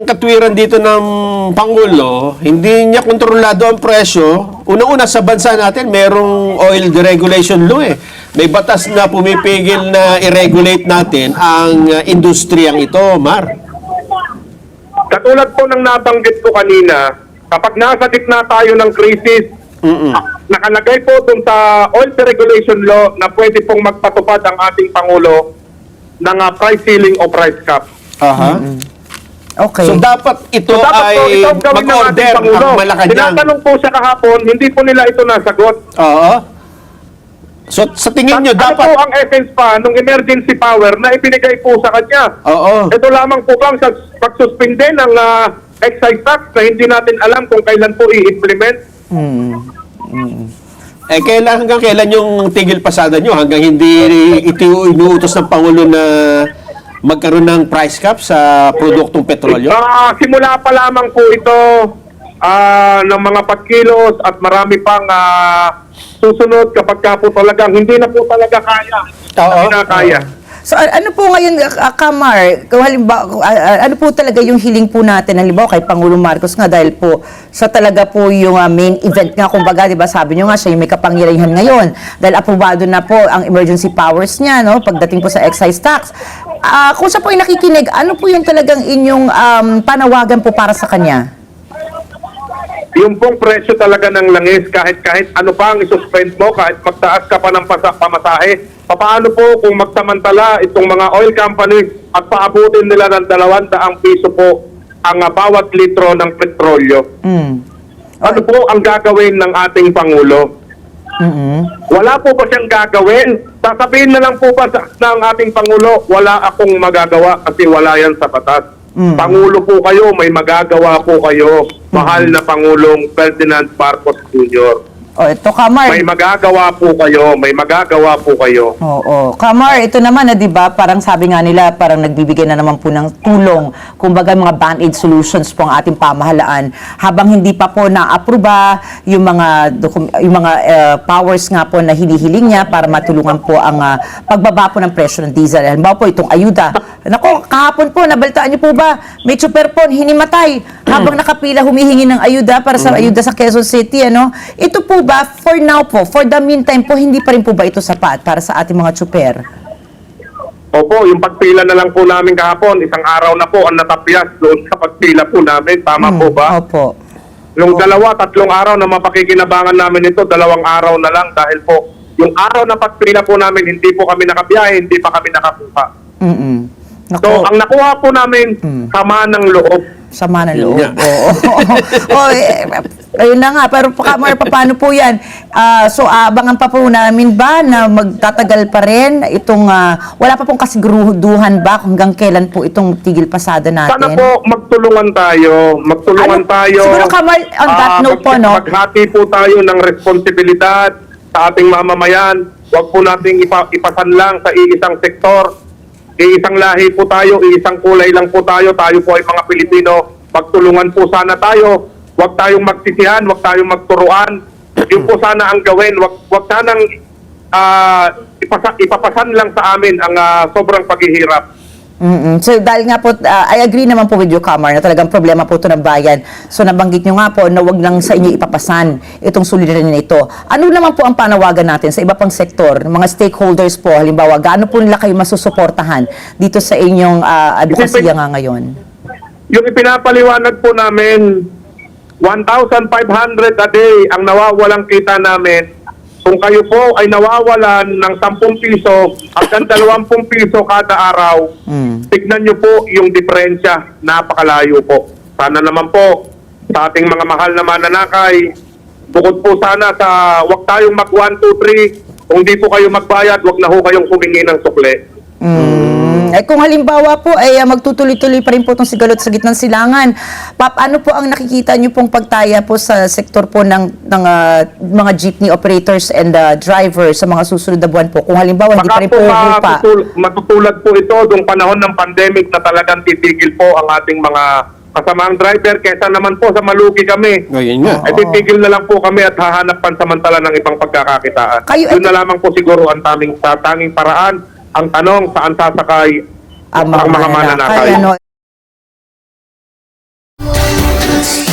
Katwiran dito ng Pangulo, hindi niya kontrolado ang presyo. Una-una sa bansa natin, merong oil deregulation law eh. May batas na pumipigil na i-regulate natin ang industriyang ito, Mar. Katulad po ng nabanggit ko kanina, kapag nasa gitna tayo ng krisis, nakalagay po dun sa oil deregulation law na pwede pong magpatupad ang ating Pangulo ng price ceiling o price cap. Aha. Okay. So dapat ito ay mag-order ang Malacanang. Tinatanong po siya kahapon, hindi po nila ito nasagot. Oo. So sa tingin nyo, Ano dapat... po ang essence pa ng emergency power na ibinigay po sa kanya? Oo. Ito lamang po bang sa pagsuspinde ng excise tax na hindi natin alam kung kailan po i-implement? Hanggang kailan yung tigil pasada nyo? Hanggang hindi inuutos ng Pangulo na magkaroon ng price cap sa produktong petrolyo? Simula pa lamang po ito ng mga pagkilos at marami pang susunod kapag ka po talagang hindi na po talaga kaya. Oo. Hindi na kaya. So ano po ngayon, Kamar, kung halimbawa, ano po talaga yung hiling po natin, halimbawa kay Pangulong Marcos nga dahil po sa talaga po yung main event nga, kumbaga, di ba sabi nyo nga siya yung may kapangyarihan ngayon dahil aprobado na po ang emergency powers niya, no, pagdating po sa excise tax. Kung siya po ay nakikinig, ano po yung talagang inyong panawagan po para sa kanya? Yung pong presyo talaga ng langis, kahit ano pa ang isuspend mo, kahit magtaas ka pa ng pamasahe, paano po kung magsamantala itong mga oil companies at paabutin nila ng 200 piso po ang bawat litro ng petrolyo? Ano po ang gagawin ng ating Pangulo? Wala po ba siyang gagawin? Sasabihin na lang po ba ng ating Pangulo, wala akong magagawa kasi wala yan sa batas. Pangulo po kayo, may magagawa po kayo. Mahal na Pangulong Ferdinand Marcos Jr. O, ito, Kamar. May magagawa po kayo, may magagawa po kayo. Oo. Kamar, ito naman na 'di ba, parang sabi nga nila, parang nagbibigay na naman po ng tulong, kumbaga mga band-aid solutions po ang ating pamahalaan habang hindi pa po na-aproba yung mga powers nga po na hinihiling niya para matulungan po ang pagbaba po ng presyo ng diesel. Halimbawa po itong ayuda. Nako, kahapon po nabalitaan niyo po ba, may super po hinimatay habang nakapila humihingi ng ayuda para sa ayuda sa Quezon City, ano? Ito po ba, for now po, for the meantime po, hindi pa rin po ba ito sapat para sa ating mga tsuper? Opo, yung pagpila na lang po namin kahapon, isang araw na po ang natapyas doon sa pagpila po namin. Tama po ba? Opo. Yung 2-3 araw na mapakikinabangan namin ito, 2 araw na lang dahil po yung araw na pagpila po namin, hindi po kami nakabiyahe, hindi pa kami nakakuha. Naku. So, ang nakuha po namin, sama ng loob. Sama ng loob. Oo. Ayun na nga. Pero Kamar, paano po yan? So, abangan pa po namin ba na magtatagal pa rin itong, wala pa pong kasiguruduhan ba hanggang kailan po itong tigil pasada natin? Sana po magtulungan tayo. Siguro, Kamar, on that note po, no? Maghati po tayo ng responsibilidad sa ating mamamayan. Huwag po nating ipasan lang sa iisang sektor. Iisang lahi po tayo, iisang kulay lang po tayo. Tayo po ay mga Pilipino. Magtulungan po sana tayo. Huwag tayong magsisihan, huwag tayong magturuan. Yun po sana ang gawin. Huwag sanang ipapasan lang sa amin ang sobrang paghihirap. So dahil nga po, I agree naman po with you, Kamar, na talagang problema po ito ng bayan. So nabanggit nyo nga po na wag lang sa inyo ipapasan itong suliranin na ito. Ano naman po ang panawagan natin sa iba pang sektor, mga stakeholders po, halimbawa, gaano po nila kayo masusuportahan dito sa inyong advokasya nga ngayon? Yung ipinapaliwanag po namin, 1,500 a day ang nawawalang kita namin. Kung kayo po ay nawawalan ng 10 piso hanggang 20 piso kada araw, tignan nyo po yung diferensya. Napakalayo po. Sana naman po sa ating mga mahal na mananakay, bukod po sana sa wag tayong mag 1, 2, 3, kung di po kayo magbayad, wag na ho kayong humingi ng sukle. Kung halimbawa po ay magtutuloy-tuloy pa rin po itong sigalot sa gitnang silangan, ano po ang nakikita nyo pong pagtaya po sa sektor po ng mga jeepney operators and drivers sa mga susunod na buwan po? Kung halimbawa hindi pa rin po pa. Matutulad po ito noong panahon ng pandemic na talagang titigil po ang ating mga kasamaang driver kesa naman po sa malugi kami. Ngayon nga. Ay titigil na lang po kami at hahanap pansamantala ng ibang pagkakakitaan. Yun na lamang po siguro ang tanging paraan. Ang tanong, saan sasakay ang mga mananakay? DPWH.